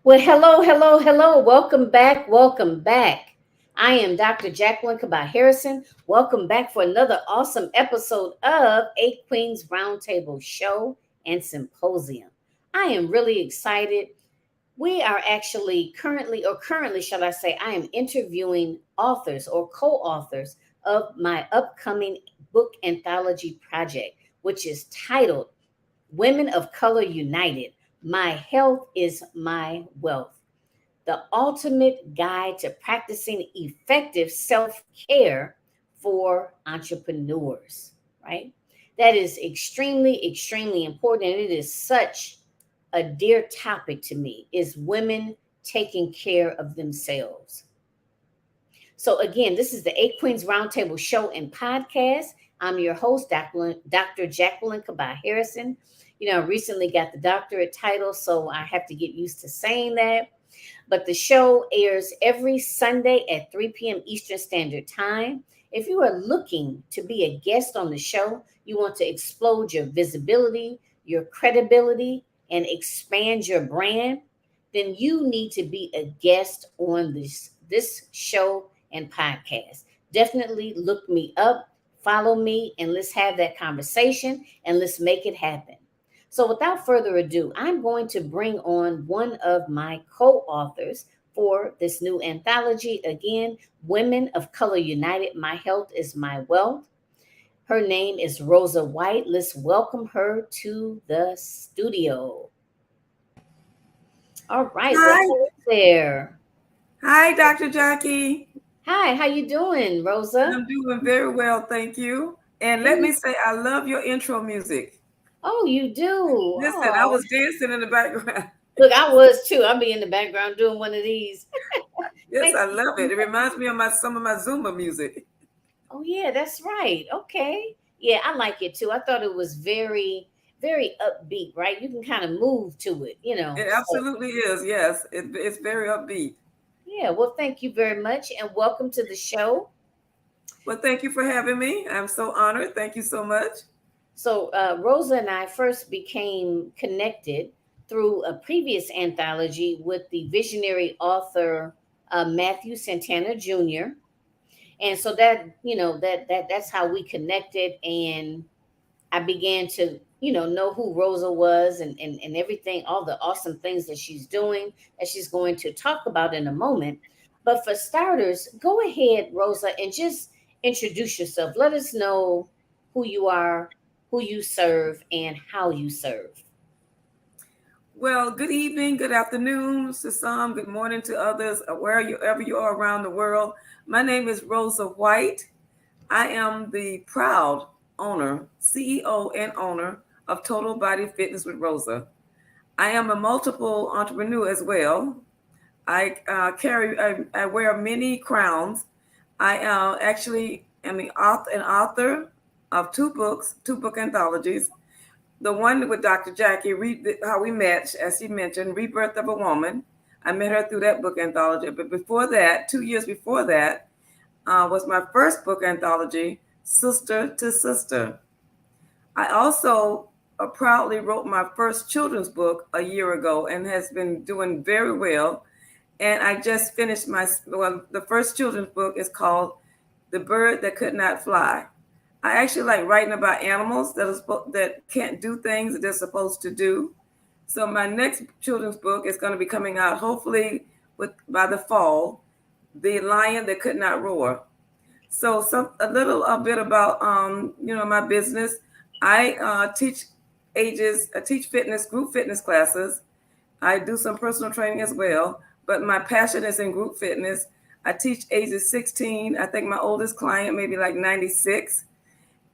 Well, hello, hello, hello. Welcome back. Welcome back. I am Dr. Jacqueline Kabah Harrison. Welcome back for another awesome episode of Eight Queens Roundtable Show and Symposium. I am really excited. We are actually currently, shall I say, I am interviewing authors or co authors of my upcoming book anthology project, which is titled Women of Color United. My health is my wealth, the ultimate guide to practicing effective self care for entrepreneurs, right? That is extremely, extremely important. And it is such a dear topic to me is women taking care of themselves. So again, this is the Eight Queens Roundtable Show and Podcast. I'm your host, Dr. Jacqueline Kabah Harrison. I recently got the doctorate title, so I have to get used to saying that. But the show airs every Sunday at 3 p.m. Eastern Standard Time. If you are looking to be a guest on the show, you want to explode your visibility, your credibility, and expand your brand, then you need to be a guest on this show and podcast. Definitely look me up, follow me, and let's have that conversation and let's make it happen. So, without further ado, I'm going to bring on one of my co authors for this new anthology. Again, Women of Color United, My Health is My Wealth. Her name is Rosa White. Let's welcome her to the studio. All right. Well, Hi, hello there. hi, Dr. Jackie. Hi, how you doing, Rosa? I'm doing very well, thank you. And let me Good. say, I love your intro music. Oh, you do. Listen, I Oh, was dancing in the background. look, I was too. I'll be in the background doing one of these. Yes, Thank I you love so it. It much. reminds me of some of my Zumba music. Oh yeah, that's right. Okay. Yeah, I like it too. I thought it was very, very upbeat, right? You can kind of move to it. It So absolutely is. Yes, it's very upbeat. yeah, well, thank you very much and welcome to the show. Well, thank you for having me. I'm so honored. Thank you so much. So Rosa and I first became connected through a previous anthology with the visionary author Matthew Santana Jr. And so that's how we connected, and I began to know who Rosa was and everything, all the awesome things that she's doing that she's going to talk about in a moment. But for starters, go ahead, Rosa, and just introduce yourself. Let us know who you are, who you serve, and how you serve. Well, good evening, good afternoon to some, good morning to others, wherever you are around the world. My name is Rosa White. I am the proud owner, CEO, and owner of Total Body Fitness with Rosa. I am a multiple entrepreneur as well. I wear many crowns. I actually am an author of two book anthologies. The one with Dr. Jackie, how we met, as she mentioned, Rebirth of a Woman. I met her through that book anthology. But before that, 2 years before that, was my first book anthology, Sister to Sister. I also proudly wrote my first children's book a year ago and has been doing very well. And I just finished the first children's book is called The Bird That Could Not Fly. I actually like writing about animals that can't do things that they're supposed to do. So my next children's book is going to be coming out hopefully by the fall, The Lion That Could Not Roar. So a bit about my business. I teach fitness, group fitness classes. I do some personal training as well, but my passion is in group fitness. I teach ages 16. I think my oldest client maybe like 96.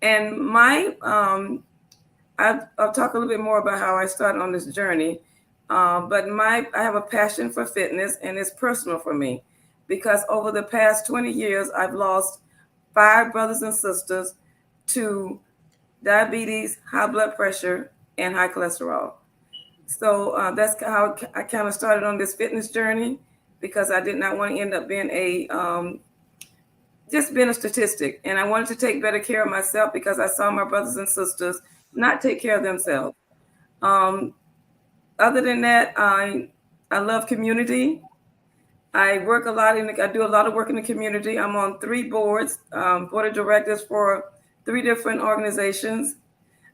And I'll talk a little bit more about how I started on this journey. I have a passion for fitness, and it's personal for me because over the past 20 years, I've lost five brothers and sisters to diabetes, high blood pressure, and high cholesterol. So that's how I kind of started on this fitness journey because I did not want to end up being just being a statistic. And I wanted to take better care of myself because I saw my brothers and sisters not take care of themselves. Um, Other than that, I love community. I work a lot I do a lot of work in the community. I'm on 3 boards, board of directors for 3 different organizations.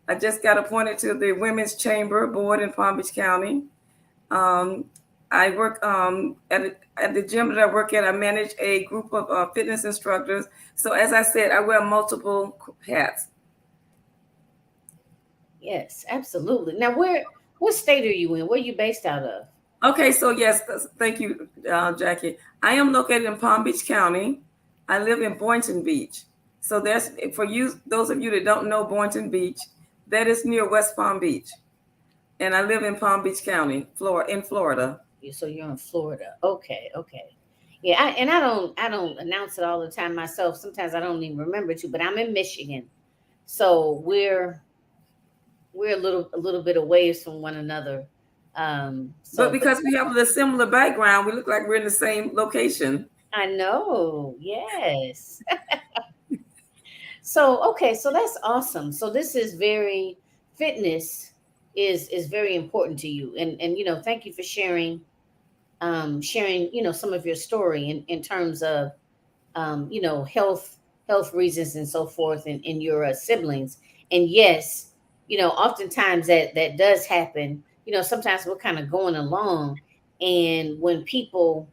I just got appointed to the Women's Chamber Board in Palm Beach County. Um, I work at the gym that I work at. I manage a group of fitness instructors. So as I said, I wear multiple hats. Yes, absolutely. Now, what state are you in? Where are you based out of? Okay, so yes, thank you, Jackie. I am located in Palm Beach County. I live in Boynton Beach. So that's for you, those of you that don't know Boynton Beach, that is near West Palm Beach. And I live in Palm Beach County, Florida, in Florida. So you're in Florida. Okay, okay. Yeah, I don't announce it all the time myself. Sometimes I don't even remember to, but I'm in Michigan. So we're a little bit away from one another. But But because we have a similar background, we look like we're in the same location. I know, yes. So okay, so that's awesome. So this is very fitness is very important to you, and thank you for sharing some of your story in terms of health reasons and so forth, and your siblings. And yes, oftentimes that does happen. Sometimes we're kind of going along, and when people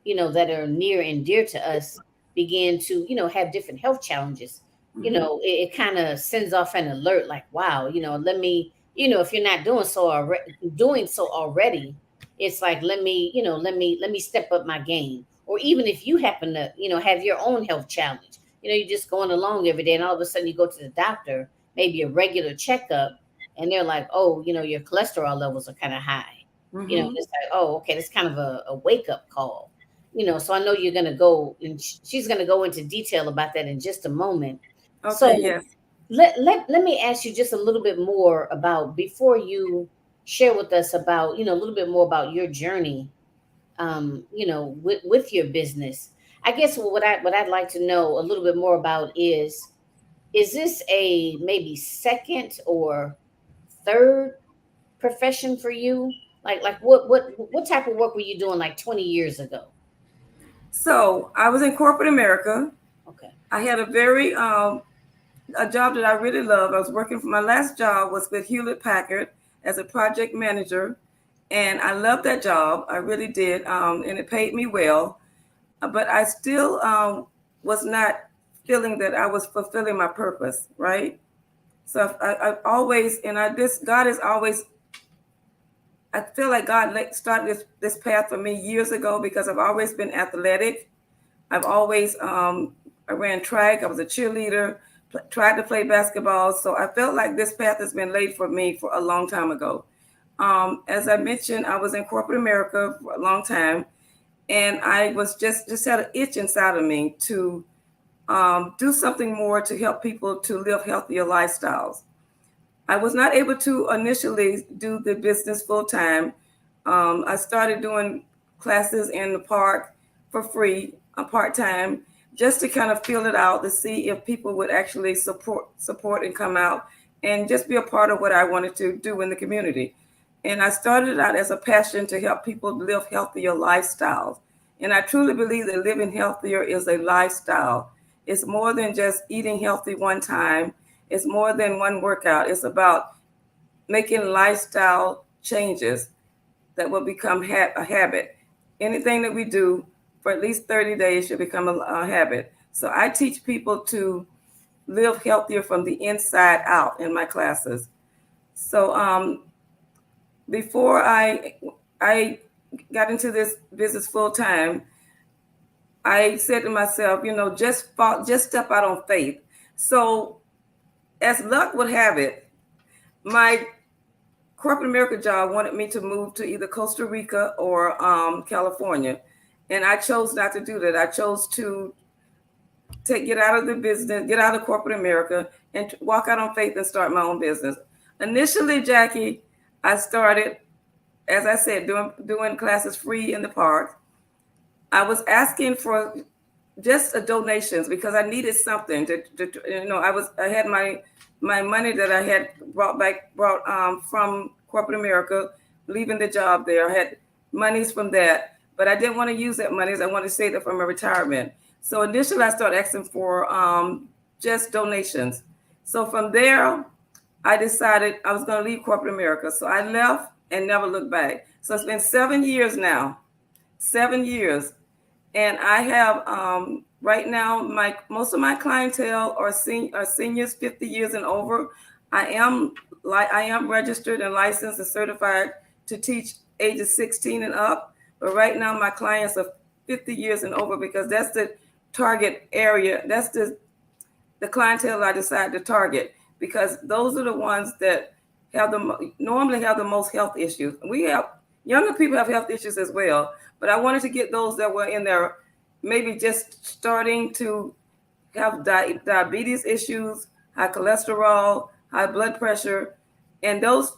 that are near and dear to us begin to have different health challenges, Hmm. it kind of sends off an alert, like, wow, let me, if you're not doing so already, it's like, let me step up my game. Or even if you happen to have your own health challenge, you're just going along every day, and all of a sudden you go to the doctor, maybe a regular checkup, and they're like, oh, your cholesterol levels are kind of high. Hmm. It's like, oh, okay, that's kind of a wake up call. So I know you're going to go, and she's going to go into detail about that in just a moment. So Okay, yes. let me ask you just a little bit more about, before you share with us about, a little bit more about your journey, with your business. I guess what I'd like to know a little bit more about is this a maybe second or third profession for you? Like what type of work were you doing like 20 years ago? So I was in corporate America. Okay. I had a job that I really loved. I was working for my last job was with Hewlett Packard as a project manager, and I loved that job. I really did, and it paid me well. But I still was not feeling that I was fulfilling my purpose, right? So I've always, and I this God is always. I feel like God started this path for me years ago because I've always been athletic. I've always I ran track. I was a cheerleader. Tried to play basketball. So I felt like this path has been laid for me for a long time ago. As I mentioned, I was in corporate America for a long time, and I was just had an itch inside of me to do something more to help people to live healthier lifestyles. I was not able to initially do the business full time. I started doing classes in the park for free, part time, just to kind of feel it out to see if people would actually support and come out and just be a part of what I wanted to do in the community. And I started out as a passion to help people live healthier lifestyles. And I truly believe that living healthier is a lifestyle. It's more than just eating healthy one time. It's more than one workout. It's about making lifestyle changes that will become a habit. Anything that we do for at least 30 days should become a habit. So I teach people to live healthier from the inside out in my classes. So before I got into this business full time, I said to myself, just step out on faith. So as luck would have it, my corporate America job wanted me to move to either Costa Rica or California, and I chose not to do that. I chose to get out of the business, get out of corporate America, and walk out on faith and start my own business. Initially, Jackie, I started, as I said, doing classes free in the park. I was asking for just donations because I needed something I had my money that I had brought from corporate America, leaving the job there. I had monies from that, but I didn't want to use that monies. I wanted to save it for my retirement. So initially, I started asking for just donations. So from there, I decided I was going to leave corporate America. So I left and never looked back. So it's been 7 years now, 7 years, and I have right now my most of my clientele are seniors 50 years and over. I am registered and licensed and certified to teach ages 16 and up, but right now my clients are 50 years and over because that's the target area. That's the clientele I decide to target because those are the ones that normally have the most health issues. We have younger people have health issues as well, but I wanted to get those that were in their maybe just starting to have diabetes issues, high cholesterol, high blood pressure, and those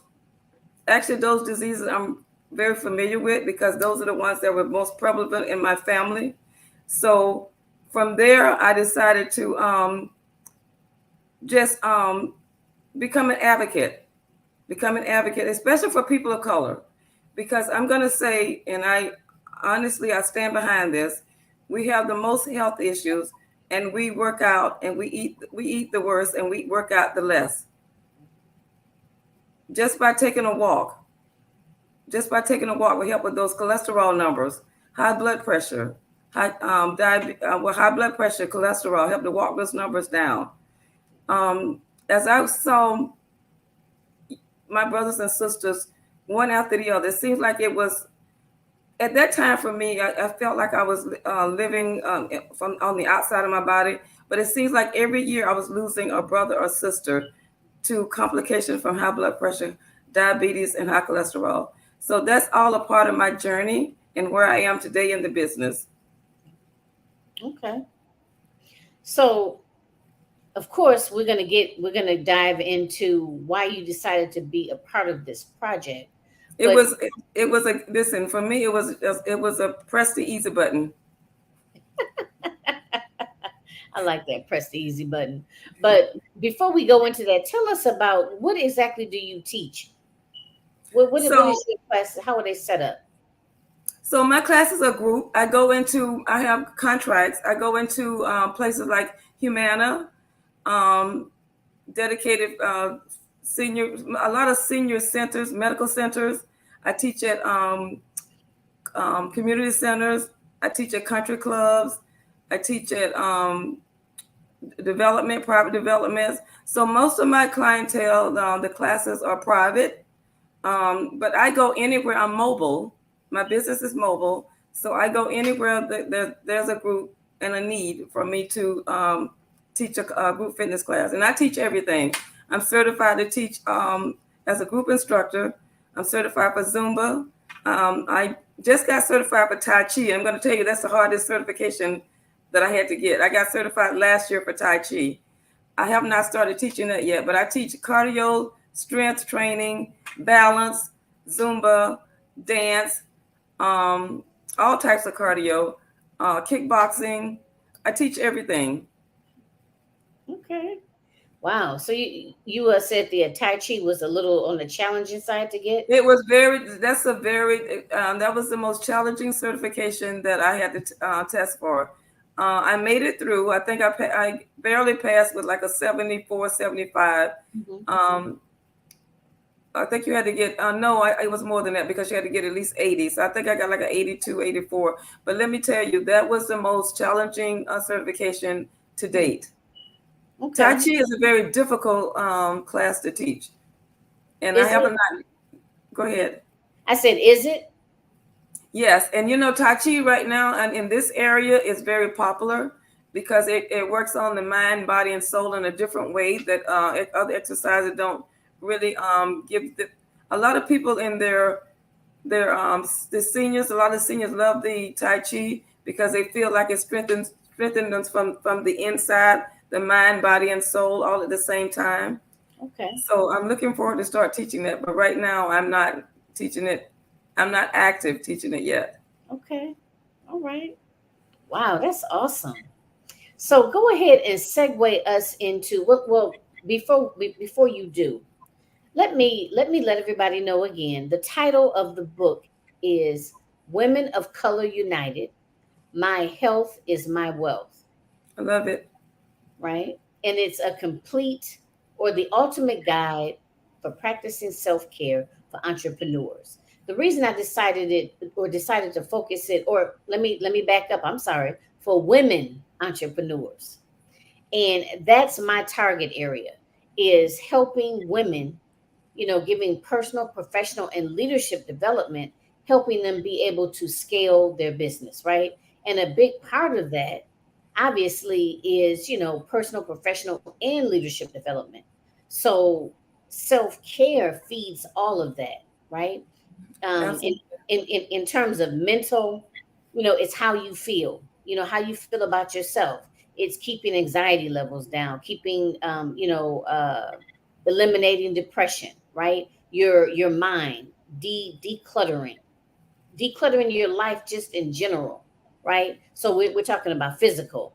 diseases I'm very familiar with because those are the ones that were most prevalent in my family. So from there, I decided to just become an advocate, especially for people of color, because I'm going to say, and I honestly I stand behind this. We have the most health issues, and we work out, and we eat the worst, and we work out the less. Just by taking a walk, we help with those cholesterol numbers, high blood pressure, high blood pressure, cholesterol, help to walk those numbers down. Um, as I saw my brothers and sisters one after the other. It seems like it was at that time for me. I felt like I was living from on the outside of my body, but it seems like every year I was losing a brother or sister to complications from high blood pressure, diabetes, and high cholesterol. So that's all a part of my journey and where I am today in the business. Okay. So, of course, we're gonna dive into why you decided to be a part of this project. It But was it was a listen for me. It was a press the easy button. I like that. Press the easy button. But before we go into that, tell us about what exactly do you teach? What So is your class? How are they set up? So my classes are group. I have contracts. I go into places like Humana, um, dedicated senior, a lot of senior centers, medical centers. I teach at community centers. I teach at country clubs. I teach at private developments. So most of my clientele, the classes are private. But I go anywhere. I'm mobile. My business is mobile, so I go anywhere that there's a group and a need for me to teach a group fitness class. And I teach everything. I'm certified to teach as a group instructor. I'm certified for Zumba. I just got certified for Tai Chi. I'm going to tell you that's the hardest certification that I had to get. I got certified last year for Tai Chi. I have not started teaching that yet, but I teach cardio, strength training, balance, Zumba, dance, um, all types of cardio, kickboxing. I teach everything. Okay. Wow. So you said the Tai Chi was a little on the challenging side to get. It was very. That's a very. That was the most challenging certification that I had to test for. I made it through. I think I barely passed with like a 74, 75. Mhm. Um, I think you had to get, no, it was more than that because you had to get at least 80. So I think I got like an 82, 84. But let me tell you, that was the most challenging certification to date. Tai Okay. Chi is a very difficult class to teach. And I Is it? haven't, go ahead. I said, is it? Yes. And Tai Chi right now and in this area is very popular because it works on the mind, body, and soul in a different way that other exercises don't really give a lot of people in the seniors. A lot of seniors love the Tai Chi because they feel like it strengthens them from the inside, the mind, body, and soul all at the same time. Okay. So I'm looking forward to start teaching that, but right now I'm not teaching it. I'm not active teaching it yet. Okay. All right. Wow, that's awesome. So go ahead and segue us into what. Well, before you do, let me let everybody know again. The title of the book is Women of Color United, My Health is My Wealth, I love it. right? And it's a complete or the ultimate guide for practicing self care for entrepreneurs. The reason I decided to focus it, or let me back up. I'm sorry, for women entrepreneurs, and that's my target area is helping women, giving personal, professional, and leadership development, helping them be able to scale their business, right? And a big part of that, obviously, is, personal, professional, and leadership development. So self care feeds all of that, right? In, Absolutely. in terms of mental, it's how you feel, how you feel about yourself. It's keeping anxiety levels down, keeping, eliminating depression, right? Your mind, decluttering your life just in general, right? So we're talking about physical.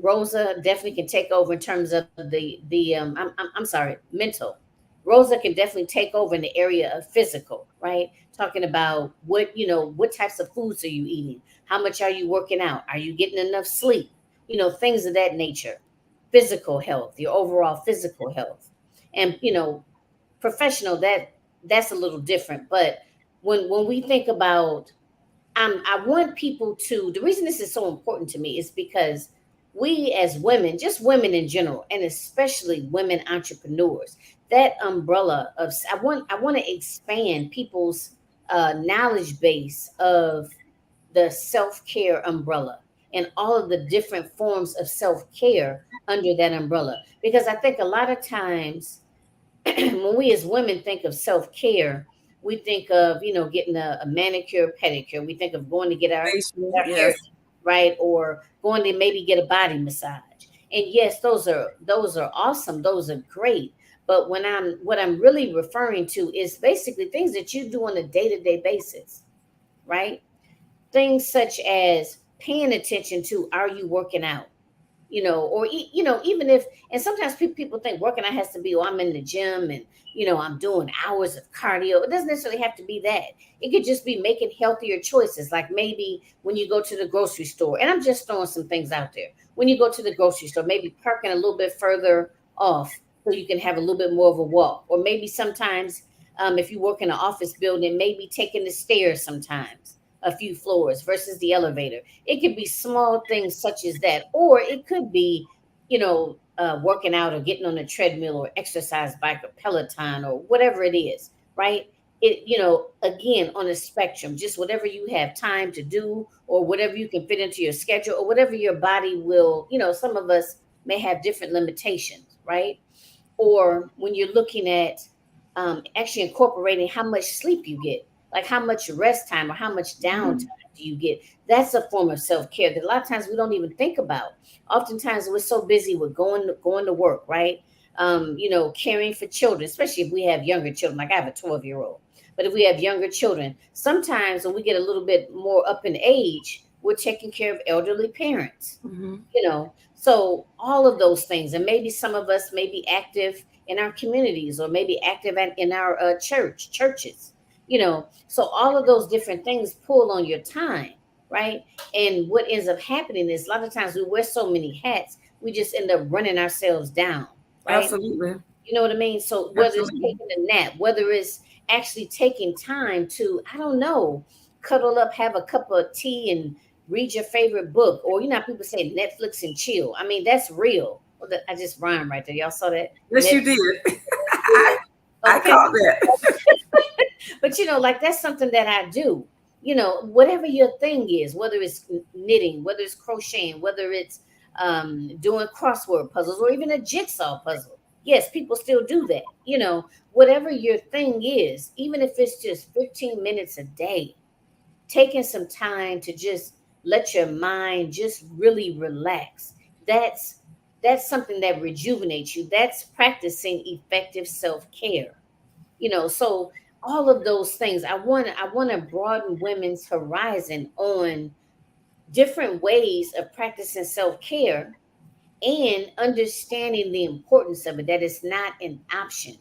Rosa definitely can take over in terms of I'm sorry, mental. Rosa can definitely take over in the area of physical, right? Talking about what types of foods are you eating? How much are you working out? Are you getting enough sleep? Things of that nature. Physical health, your overall physical health. And professional, that's a little different. But when we think about, I want people to, the reason this is so important to me is because we as women, just women in general, and especially women entrepreneurs, that umbrella of, I want to expand people's knowledge base of the self-care umbrella and all of the different forms of self-care under that umbrella. Because I think a lot of times when we as women think of self care, we think of, getting a manicure, pedicure. We think of going to get Facial, our hair yes. done, right, or going to maybe get a body massage. And yes, those are awesome. Those are great. But what I'm really referring to is basically things that you do on a day to day basis, right? Things such as paying attention to, are you working out? Or even if, and sometimes people think working out has to be, oh, I'm in the gym and I'm doing hours of cardio. It doesn't necessarily have to be that. It could just be making healthier choices, like maybe when you go to the grocery store. And I'm just throwing some things out there. When you go to the grocery store, maybe parking a little bit further off so you can have a little bit more of a walk. Or maybe sometimes, if you work in an office building, maybe taking the stairs sometimes a few floors versus the elevator. It could be small things such as that, or it could be, working out or getting on a treadmill or exercise bike or Peloton or whatever it is, right? It, again, on a spectrum, just whatever you have time to do or whatever you can fit into your schedule or whatever your body will, some of us may have different limitations, right? Or when you're looking at actually incorporating how much sleep you get, like how much rest time or how much downtime Mhm. do you get. That's a form of self-care that a lot of times we don't even think about. Oftentimes we're so busy with going to work, right? Caring for children, especially if we have younger children. Like I have a 12-year-old, but if we have younger children, sometimes when we get a little bit more up in age, we're taking care of elderly parents. Mhm. So all of those things, and maybe some of us may be active in our communities or maybe active in our churches. So all of those different things pull on your time, right? And what ends up happening is a lot of times we wear so many hats, we just end up running ourselves down, right? Absolutely. You know what I mean? So whether it's Absolutely. taking a nap, whether it's actually taking time to, I don't know, cuddle up, have a cup of tea and read your favorite book, or how people say Netflix and chill. I mean, that's real. Well, I just rhymed right there. Y'all saw that? Yes, you Netflix. did. Yeah. I Okay. called that. But like that's something that I do. Whatever your thing is, whether it's knitting, whether it's crocheting, whether it's doing crossword puzzles or even a jigsaw puzzle. Yes, people still do that. Whatever your thing is, even if it's just 15 minutes a day, taking some time to just let your mind just really relax. That's something that rejuvenates you. That's practicing effective self-care. So all of those things, I want to broaden women's horizon on different ways of practicing self-care and understanding the importance of it, that it's not an option.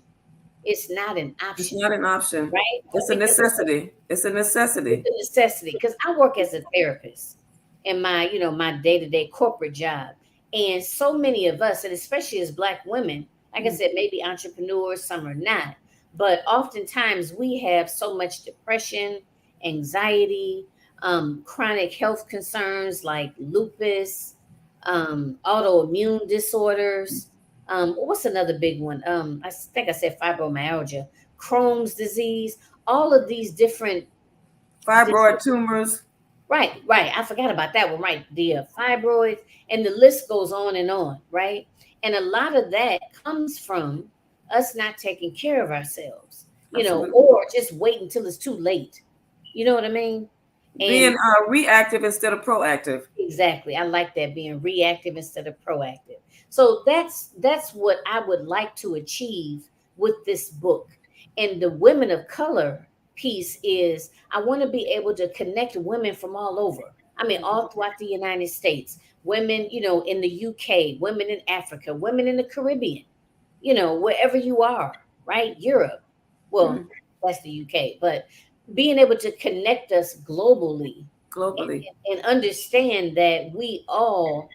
It's not an It's option, not an option. right? It's a Because necessity. It's a it's necessity. a necessity. Because I work as a therapist in my, my day-to-day corporate job. And so many of us, and especially as Black women, like I said, maybe entrepreneurs, some are not, but oftentimes we have so much depression, anxiety, chronic health concerns like lupus, autoimmune disorders. What's another big one? I think I said fibromyalgia, Crohn's disease, all of these different. Fibroid tumors. Right, right. I forgot about that one. Right, the fibroids, and the list goes on, right? And a lot of that comes from us not taking care of ourselves, Absolutely. or just wait until it's too late. You know what I mean? And Being reactive instead of proactive. exactly. I like that, being reactive instead of proactive. So that's what I would like to achieve with this book. And the women of color piece is I want to be able to connect women from all over. I mean, all throughout the United States, women, in the UK, women in Africa, women in the Caribbean, wherever you are, right? Europe. Well, Mhm. that's the UK, but being able to connect us globally Globally. and understand that we all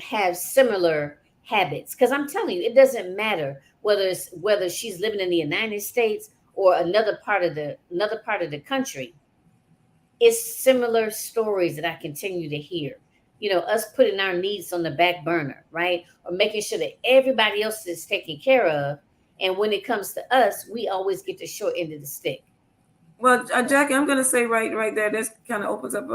have similar habits. Because I'm telling you, it doesn't matter whether she's living in the United States or another part of the country. It's similar stories that I continue to hear. Us putting our needs on the back burner, right? Or making sure that everybody else is taken care of. And when it comes to us, we always get the short end of the stick. Well, Jackie, I'm going to say right there, this kind of opens up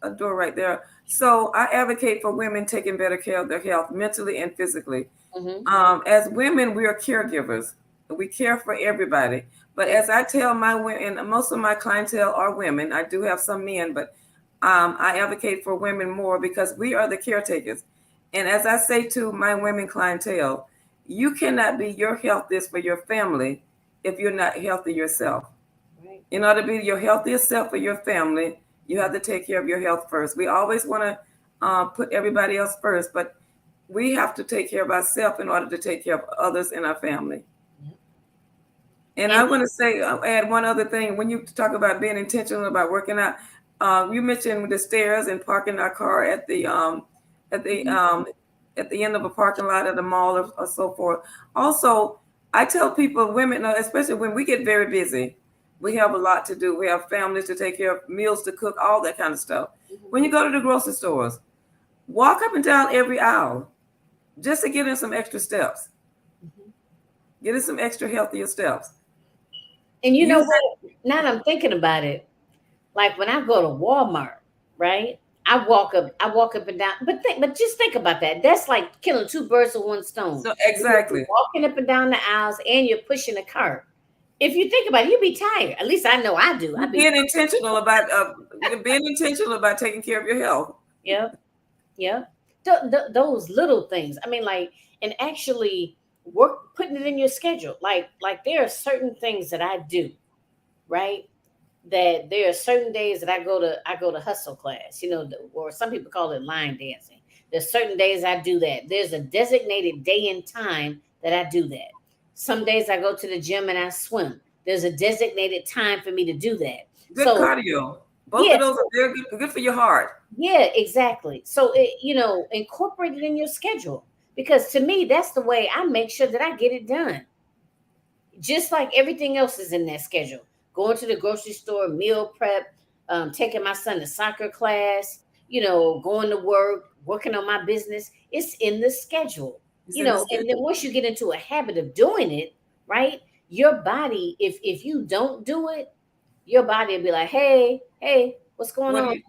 a door right there. So I advocate for women taking better care of their health, mentally and physically. Mm-hmm. As women, we are caregivers. We care for everybody. But Yep. as I tell my women, and most of my clientele are women. I do have some men, but I advocate for women more because we are the caretakers. And as I say to my women clientele, you cannot be your healthiest for your family if you're not healthy yourself. Right. In order to be your healthiest self for your family, you have to take care of your health first. We always want to put everybody else first, but we have to take care of ourselves in order to take care of others in our family. Yep. And I And want to say, add one other thing. When you talk about being intentional about working out, you mentioned the stairs and parking our car at the mhm, um, at the end of a parking lot at a mall or so forth. Also, I tell people, women, especially when we get very busy, we have a lot to do. We have families to take care of, meals to cook, all that kind of stuff. mhm, When you go to the grocery stores, walk up and down every aisle just to get in some extra steps, mhm. get in some extra healthier steps. And you know Use what? Now that I'm thinking about it, like when I go to Walmart, right? I walk up and down. But just think about that. That's like killing two birds with one stone. so You're exactly. walking up and down the aisles and you're pushing a cart. If you think about it, you'd be tired. At least I know I do. I'd You're be, being intentional about being intentional about taking care of your health. yep, yep. Those little things. I mean, like, and actually putting it in your schedule. Like there are certain things that I do, right? That there are certain days that I go to hustle class, or some people call it line dancing. There's certain days I do that. There's a designated day and time that I do that. Some days I go to the gym and I swim. There's a designated time for me to do that. Good So cardio. Both yeah, of those are very good for your heart. yeah, exactly. So incorporate it in your schedule because to me that's the way I make sure that I get it done. Just like everything else is in that schedule. Going to the grocery store, meal prep, taking my son to soccer class, going to work, working on my business. It's in the schedule, It's in the and then schedule. once you get into a habit of doing it, right? Your body, if you don't do it, your body will be like, hey, what's going What do on? you?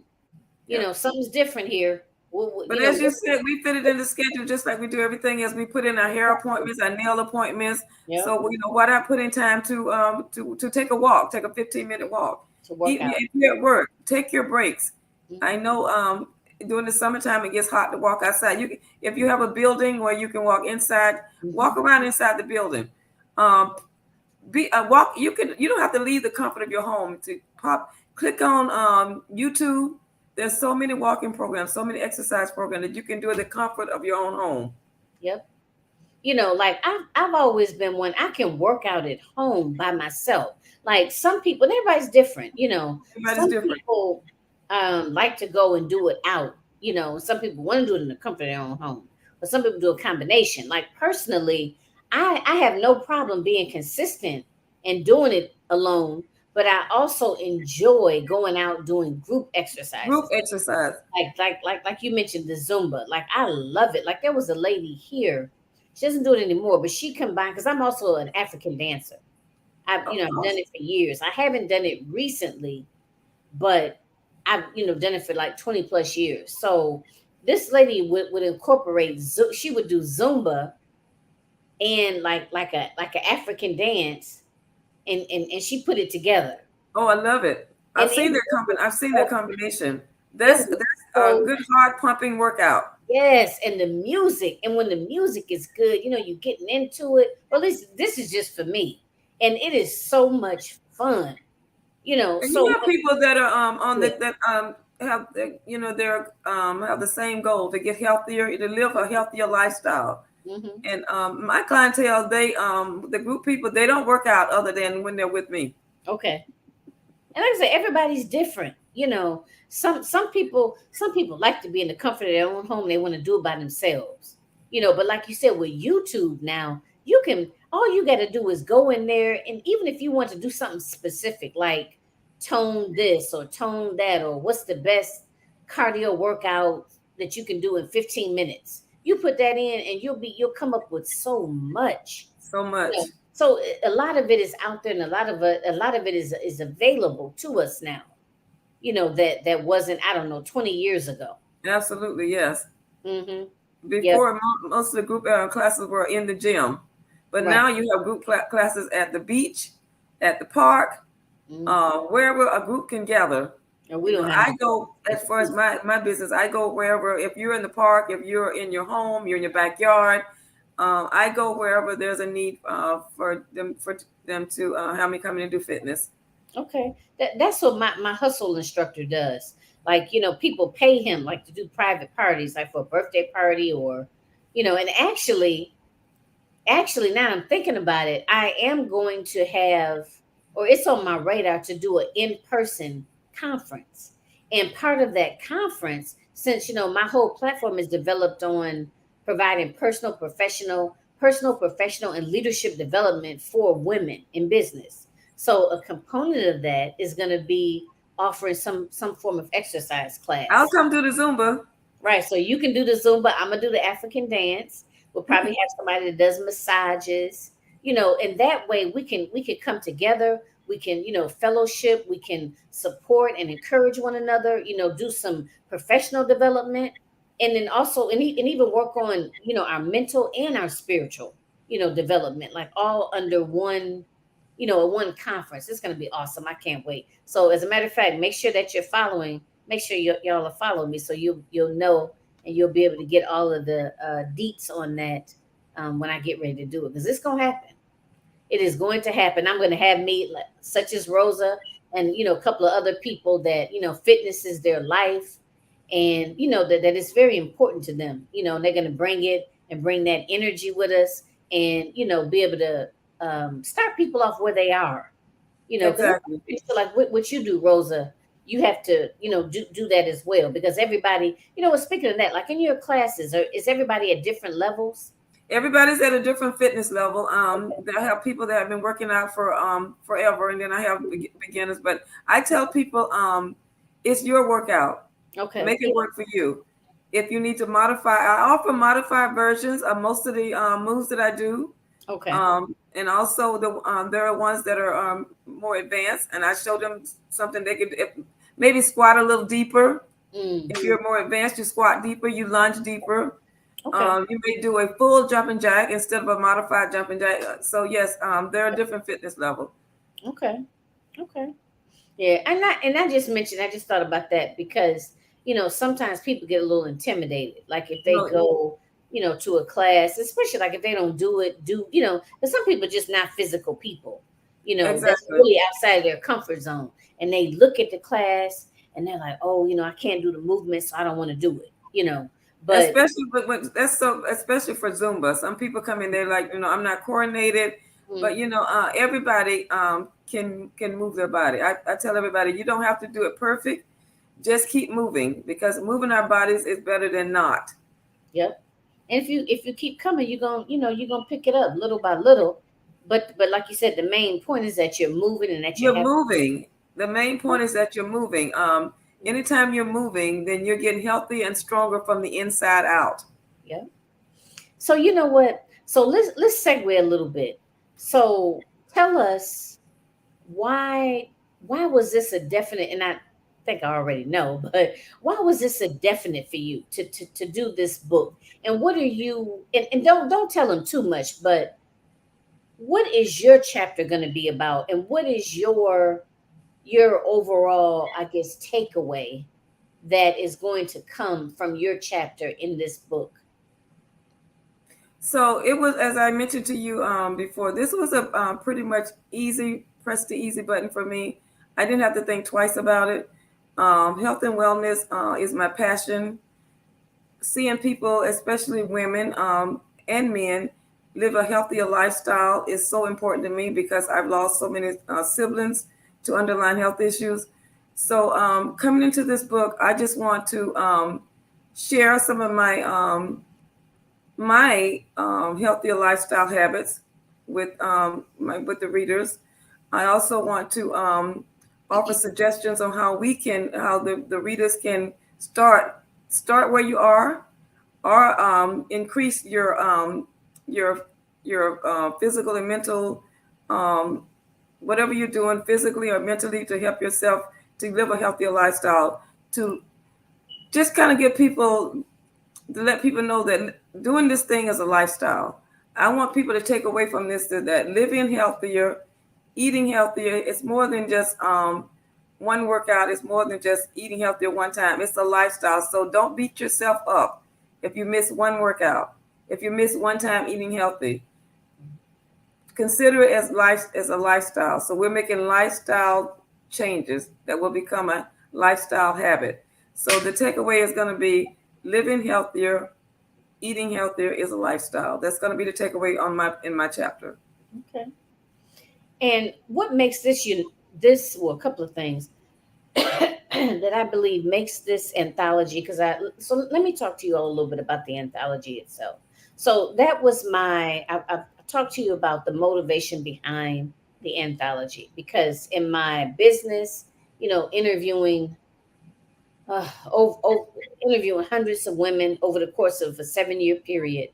Yep. Something's different here. Well, But as you said, we fit it in the schedule just like we do everything else. We put in our hair appointments, our nail appointments. yep, So why not put in time to take a walk, take a 15-minute walk. to work Even out. if you're at work, take your breaks. I Hmm. know during the summertime it gets hot to walk outside. If you have a building where you can walk inside, Hmm. walk around inside the building. Um, be walk. You don't have to leave the comfort of your home to click on YouTube. There's so many walking programs, so many exercise programs that you can do in the comfort of your own home. Yep. Like I've always been one. I can work out at home by myself. Like some people, and everybody's different. Everybody's Some different. people like to go and do it out. Some people want to do it in the comfort of their own home, but some people do a combination. Like personally, I have no problem being consistent and doing it alone, but I also enjoy going out doing group Group exercises exercise. like you mentioned the Zumba. Like I love it. Like there was a lady here. She doesn't do it anymore, but she combined because I'm also an African dancer. I've done Awesome. it for years. I haven't done it recently, but I've done it for like 20 plus years. So this lady would incorporate she would do Zumba and like a African dance and she put it together. Oh, I love it. And I've seen that combination. it That's was a so good hard pumping workout. yes, and the music, and when the music is good, you're getting into it. Well, this is just for me, and it is so much fun. And you So have people that are on yeah, that have they're have the same goal to get healthier, to live a healthier lifestyle. hmm And my clientele, they the group people, they don't work out other than when they're with me. okay. And like I said, everybody's different. Some people like to be in the comfort of their own home. They want to do it by themselves. But like you said, with YouTube now, you can all you got to do is go in there, and even if you want to do something specific, like tone this or tone that, or what's the best cardio workout that you can do in 15 minutes, you put that in, and you'll come up with so much. So much. So a lot of it is out there, and a lot of it is available to us now. That wasn't, I don't know, 20 years ago. Absolutely, yes. Mm-hmm. Yep. Before, most of the group classes were in the gym, but Right. now you have group classes at the beach, at the park, Mm-hmm. wherever a group can gather. And we don't have I no. go, as far as my business, I go wherever. If you're in the park, if you're in your home, you're in your backyard. I go wherever there's a need for them to have me come in and do fitness. Okay. That's what my hustle instructor does. Like, people pay him like to do private parties, like for a birthday party and actually, now I'm thinking about it, I am going to have, or it's on my radar to do an in-person conference. And part of that conference, since my whole platform is developed on providing personal, professional, and leadership development for women in business. So a component of that is going to be offering some form of exercise I'll class. come do the Zumba. Right. So you can do the Zumba. I'm gonna do the African dance. We'll probably have somebody that does massages. And that way we can come together. We can, fellowship. We can support and encourage one another. Do some professional development, and then also and even work on our mental and our spiritual development, like all under one conference. It's gonna be awesome. I can't wait. So as a matter of fact, make sure that you're following make sure y'all are following me so you'll know and you'll be able to get all of the deets on that when I get ready to do it because it's gonna happen. It is going to happen. I'm going to have me like, such as Rosa and a couple of other people that fitness is their life and that it's very important to them. And they're going to bring it and bring that energy with us and be able to start people off where they are because Exactly. like what you do, Rosa, you have to, do that as well because everybody, speaking of that, like in your classes, is everybody at different levels? Everybody's at a different fitness level. Okay. I have people that have been working out for forever, and then I have beginners. But I tell people, it's your workout. Okay. Make it work for you. If you need to modify, I offer modified versions of most of the moves that I do. Okay. And also there are ones that are more advanced, and I show them something they could maybe squat a little deeper. Mm, If you're more advanced, you squat deeper, you lunge deeper. okay. You may do a full jumping jack instead of a modified jumping jack. So yes, there are different fitness levels. Okay. Okay. Yeah, and I just mentioned, I just thought about that because sometimes people get a little intimidated, like if they No, go to a class, especially like if they don't because some people are just not physical people, that's exactly. really outside their comfort zone, and they look at the class and they're like, oh, I can't do the movement, so I don't want to do it. But Especially, but when, that's so, especially for Zumba. Some people come in there like, I'm not coordinated, but mm, everybody can move their body. I tell everybody, you don't have to do it perfect. Just keep moving, because moving our bodies is better than not. yep. And if you keep coming, you're gonna pick it up little by little. But like you said, the main point is that you're moving and that you're You're having. moving. The main point is that you're moving. Anytime you're moving, then you're getting healthy and stronger from the inside out. Yeah. So you know what? So let's segue a little bit. So tell us why why was this a definite, and I think I already know, but why was this a definite for you to do this book? And what are you, and don't tell them too much, but what is your chapter going to be about, and what is your overall, I guess, takeaway that is going to come from your chapter in this book? So it was, as I mentioned to you before, this was a pretty much easy, press the easy button for me. I didn't have to think twice about it. Health and wellness is my passion. Seeing people, especially women and men, live a healthier lifestyle is so important to me, because I've lost so many siblings to underlying health issues. So coming into this book, I just want to share some of my healthier lifestyle habits with the readers. I also want to offer suggestions on how the readers can start where you are, or increase your physical and mental, um, whatever you're doing physically or mentally, to help yourself to live a healthier lifestyle. To just kind of get people to let people know that doing this thing is a lifestyle. I want people to take away from this that living healthier, eating healthier, it's more than just one workout. It's more than just eating healthier one time. It's a lifestyle. So don't beat yourself up if you miss one workout. If you miss one time eating healthy, consider it as a lifestyle. So we're making lifestyle changes that will become a lifestyle habit. So the takeaway is going to be living healthier, eating healthier is a lifestyle. That's going to be the takeaway in my chapter. Okay. And what makes this, well, a couple of things that I believe makes this anthology, because so let me talk to you all a little bit about the anthology itself. So that was I talked to you about the motivation behind the anthology, because in my business, interviewing uh, over, over, interviewing hundreds of women over the course of a 7-year period,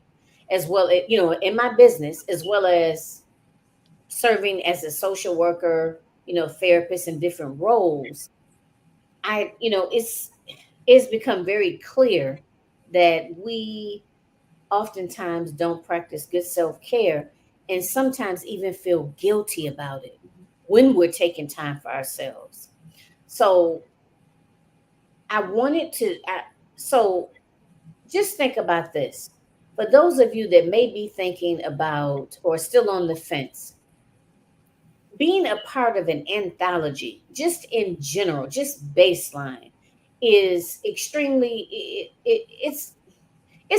as well as, in my business, as well as serving as a social worker, therapist in different roles. It's become very clear that we oftentimes don't practice good self-care, and sometimes even feel guilty about it when we're taking time for ourselves. So I wanted to so just think about this. For those of you that may be thinking about or still on the fence, being a part of an anthology, just in general, just baseline, is extremely it's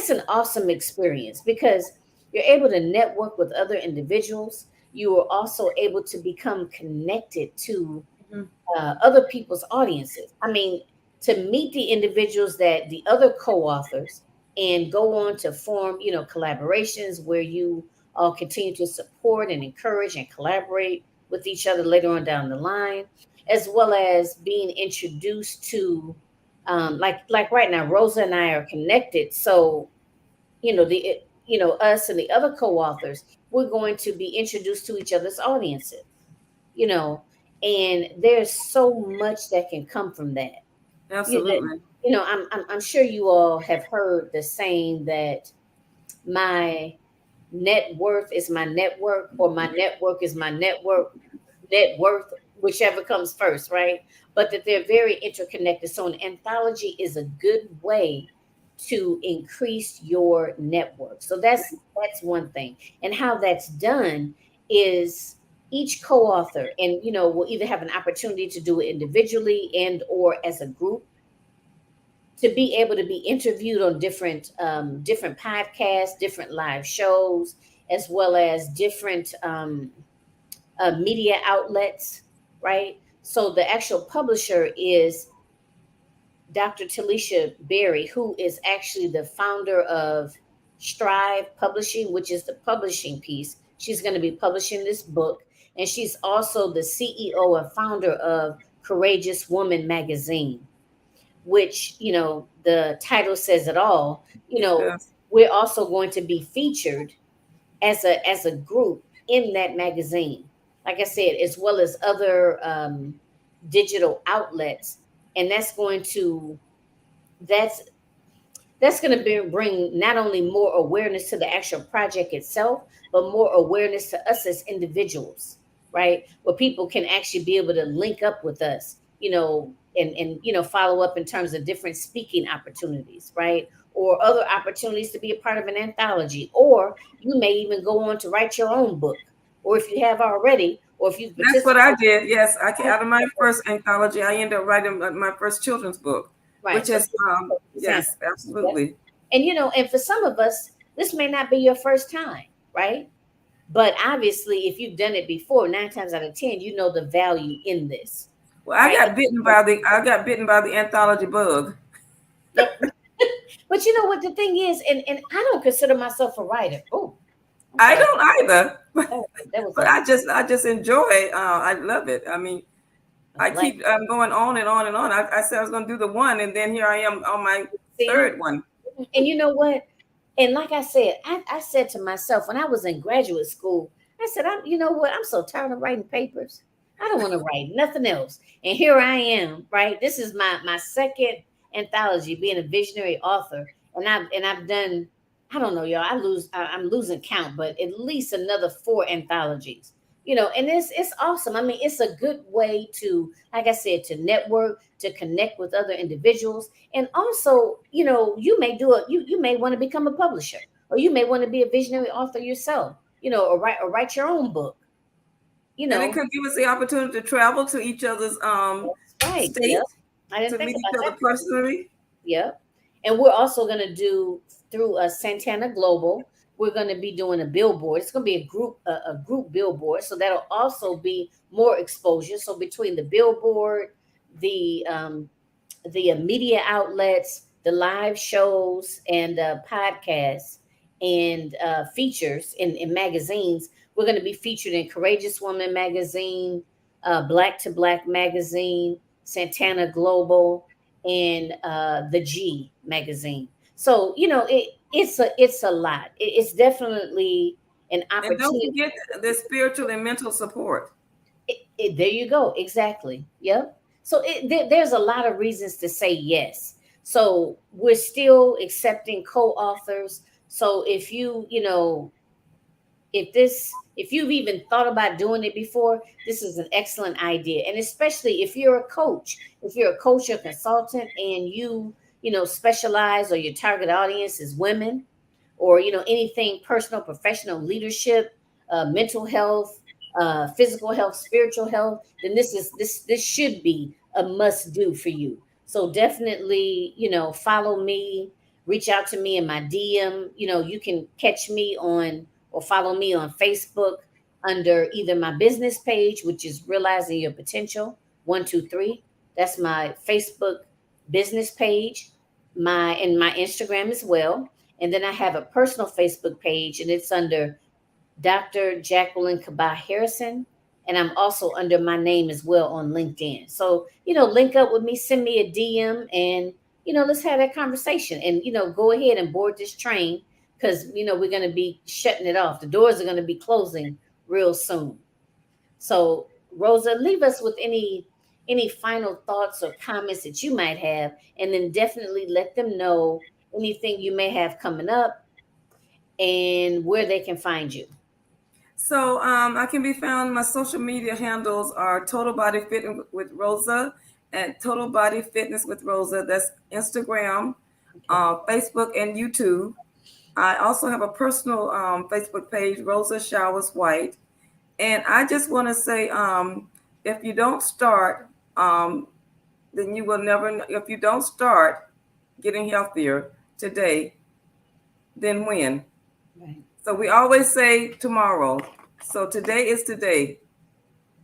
an awesome experience, because you're able to network with other individuals. You are also able to become connected to Mhm. other people's audiences. I mean, to meet the individuals that the other co-authors, and go on to form, collaborations where you all continue to support and encourage and collaborate with each other later on down the line, as well as being introduced to, like right now, Rosa and I are connected. So, us and the other co-authors, we're going to be introduced to each other's audiences, you know, and there's so much that can come from that. You know, Absolutely. I'm sure you all have heard the saying that my net worth is my network, or my network is my net worth, whichever comes first, right? But that they're very interconnected. So an anthology is a good way to increase your network. So that's one thing. And how that's done is each co-author, and will either have an opportunity to do it individually and or as a group, to be able to be interviewed on different podcasts, different live shows, as well as different media outlets, right? So the actual publisher is Dr. Talisha Berry, who is actually the founder of Strive Publishing, which is the publishing piece. She's going to be publishing this book, and she's also the CEO and founder of Courageous Woman magazine, which, the title says it all. Yes. We're also going to be featured as a group in that magazine, like I said, as well as other digital outlets. And that's that's going to bring not only more awareness to the actual project itself, but more awareness to us as individuals, right? Where people can actually be able to link up with us, and follow up in terms of different speaking opportunities, right? Or other opportunities to be a part of an anthology, or you may even go on to write your own book, or if you have already, or if you've That's what I participated. did. Yes, out of my first anthology, I ended up writing my first children's book, Right. which So is example. yes, absolutely. And for some of us, this may not be your first time, right? But obviously, if you've done it before, 9 times out of 10, you know the value in this, Well, right? I got bitten by the anthology bug. Yep. But you know what the thing is, and I don't consider myself a writer. Oh, I'm I sorry. don't either, That was but a, I just enjoy. I love it. I mean, a I black keep going on and on and on. I said I was going to do the one, and then here I am on my see. third one. And you know what? And like I said, I said to myself when I was in graduate school, I said, you know what? I'm so tired of writing papers. I don't want to write nothing else. And here I am, right? This is my second anthology, being a visionary author, and I've done. I don't know, y'all. I'm losing count, but at least another four anthologies. And it's awesome. I mean, it's a good way to, like I said, to network, to connect with other individuals, and also, you may you may want to become a publisher, or you may want to be a visionary author yourself, or write your own book, you And it know. could give us the opportunity to travel to each other's That's right. Yep. state I didn't to think meet each about that other part. personally. Yep. And we're also going to do through Santana Global. We're going to be doing a billboard. It's going to be a group billboard, so that'll also be more exposure. So between the billboard, the media outlets, the live shows, and podcasts, and features in magazines. We're going to be featured in Courageous Woman magazine, Black to Black magazine, Santana Global, and the G magazine. So it's a lot. It's definitely an And don't opportunity. forget the spiritual and mental support. There you go. Exactly. Yep. So there's a lot of reasons to say yes. So we're still accepting co-authors. So if you've even thought about doing it before, this is an excellent idea. And especially if you're a coach or consultant, and you specialize, or your target audience is women, or anything personal, professional, leadership, mental health, physical health, spiritual health, then this should be a must do for you. So definitely, follow me, reach out to me in my DM. You can catch me on or follow me on Facebook under either my business page, which is Realizing Your Potential 123. That's my Facebook business page, my Instagram as well. And then I have a personal Facebook page, and it's under Dr. Jacqueline Kabah Harrison. And I'm also under my name as well on LinkedIn. So, link up with me, send me a DM, and, let's have that conversation, and, go ahead and board this train, because, we're going to be shutting it off. The doors are going to be closing real soon. So, Rosa, leave us with any final thoughts or comments that you might have, and then definitely let them know anything you may have coming up and where they can find you. So I can be found. My social media handles are Total Body Fit with Rosa and Total Body Fitness with Rosa. That's Instagram, Okay. Facebook, and YouTube. I also have a personal Facebook page, Rosa Showers White. And I just want to say, if you don't start, then you will never. If you don't start, getting healthier today than when. Right. So we always say tomorrow. So today is today.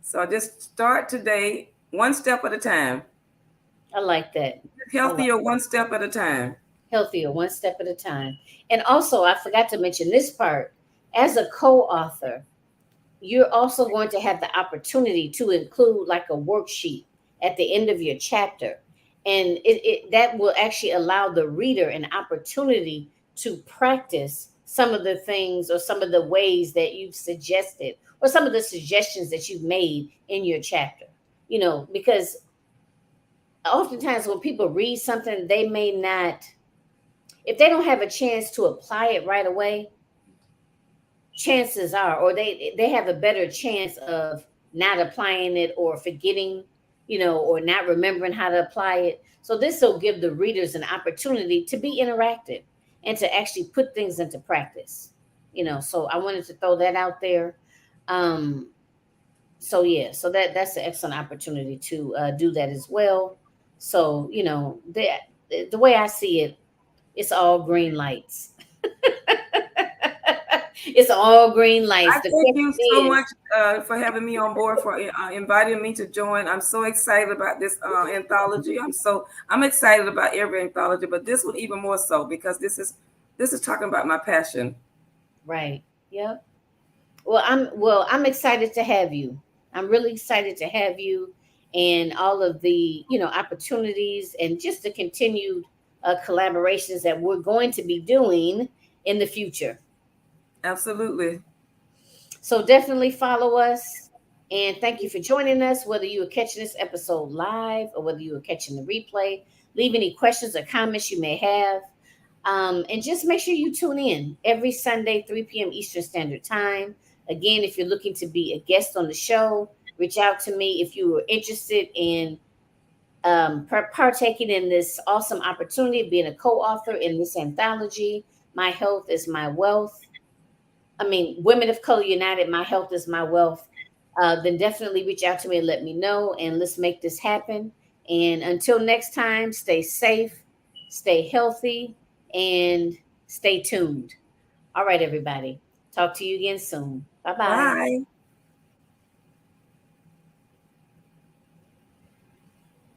So just start today, one step at a time. I like that. I like Healthier, one step at a time. healthier one step at a time. And also, I forgot to mention this part. As a co-author, you're also going to have the opportunity to include like a worksheet at the end of your chapter, and that will actually allow the reader an opportunity to practice some of the things or some of the ways that you've suggested or some of the suggestions that you've made in your chapter, because oftentimes when people read something, they may not, if they don't have a chance to apply it right away, chances are, or they have a better chance of not applying it or forgetting, or not remembering how to apply it. So this will give the readers an opportunity to be interactive and to actually put things into practice. So I wanted to throw that out there. um so yeah, so that's an excellent opportunity to do that as well. So the way I see it, it's all green lights. It's all green lights. I The thank question you so is, much for having me on board, for inviting me to join. I'm so excited about this anthology. I'm excited about every anthology, but this one even more so because this is talking about my passion. right. Yep. Well, I'm excited to have you. I'm really excited to have you, and all of the opportunities and just the continued collaborations that we're going to be doing in the future. Absolutely. So definitely follow us. And thank you for joining us, whether you are catching this episode live or whether you are catching the replay. Leave any questions or comments you may have. And just make sure you tune in every Sunday, 3 p.m. Eastern Standard Time. Again, if you're looking to be a guest on the show, reach out to me if you are interested in partaking in this awesome opportunity of being a co author in this anthology. My Health is My Wealth. I mean, Women of Color United, My Health is My Wealth. Then definitely reach out to me and let me know, and let's make this happen. And until next time, stay safe, stay healthy, and stay tuned. All right, everybody. Talk to you again soon. Bye bye. Bye.